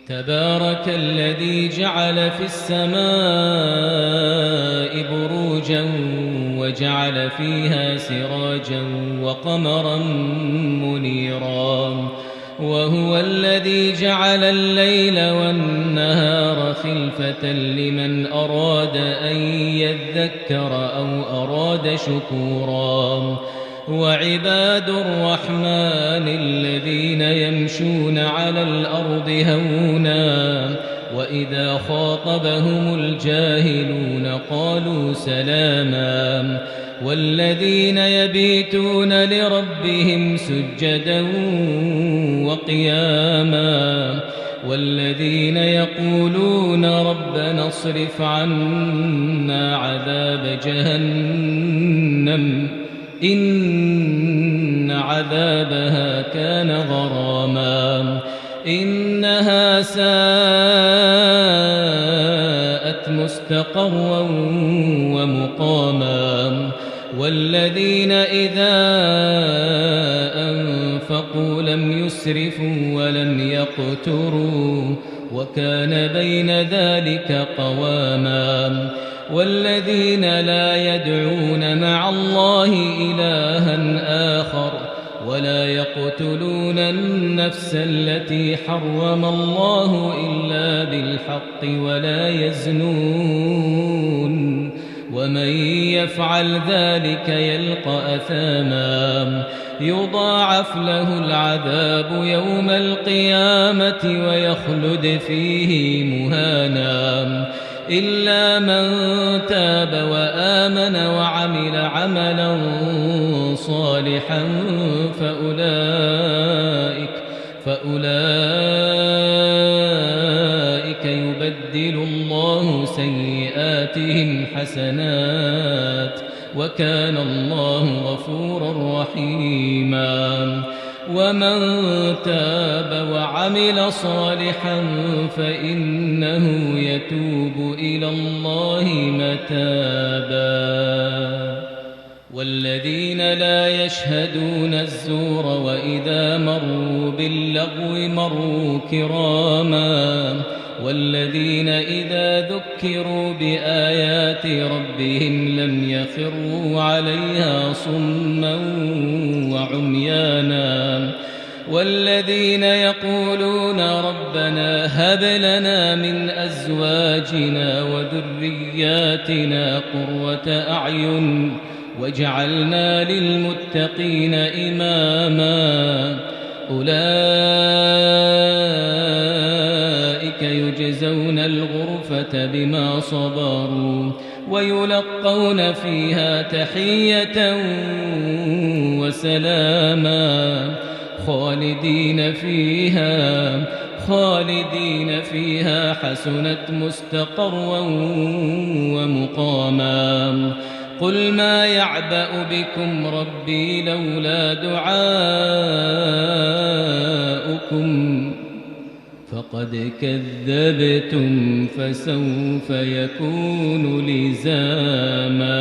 تبارك الذي جعل في السماء بروجا وجعل فيها سراجا وقمرا منيرا وهو الذي جعل الليل والنهار خلفة لمن أراد أن يذكر أو أراد شكورا وعباد الرحمن الذين يمشون على الأرض هونا وإذا خاطبهم الجاهلون قالوا سلاما والذين يبيتون لربهم سجدا وقياما والذين يقولون ربنا اصرف عنا عذاب جهنم إن عذابها كان غراما إنها ساءت مستقرا ومقاما والذين إذا أنفقوا لم يسرفوا ولم يقتروا وكان بين ذلك قواما والذين لا يدعون مع الله إلها آخر ولا يقتلون النفس التي حرم الله إلا بالحق ولا يزنون ومن يفعل ذلك يلقى أثاما يضاعف له العذاب يوم القيامة ويخلد فيه مهانا إلا من تاب وآمن وعمل عملا صالحا فأولئك يبدل الله سيئاتهم حسنات وكان الله غفورا رحيما ومن تاب وعمل صالحا فإنه يتوب إلى الله متابا والذين لا يشهدون الزور وإذا مروا باللغو مروا كراما والذين إذا ذكروا بآيات ربهم لم يخروا عليها صما وعميانا والذين يقولون ربنا هب لنا من أزواجنا وذرياتنا قرة أعين واجعلنا للمتقين إماما أولئك يجزون الغرفة بما صبروا ويلقون فيها تحية وسلاما خالدين فيها حسنت مستقرا ومقاما قل ما يعبأ بكم ربي لولا دعاؤكم فقد كذبتم فسوف يكون لزاما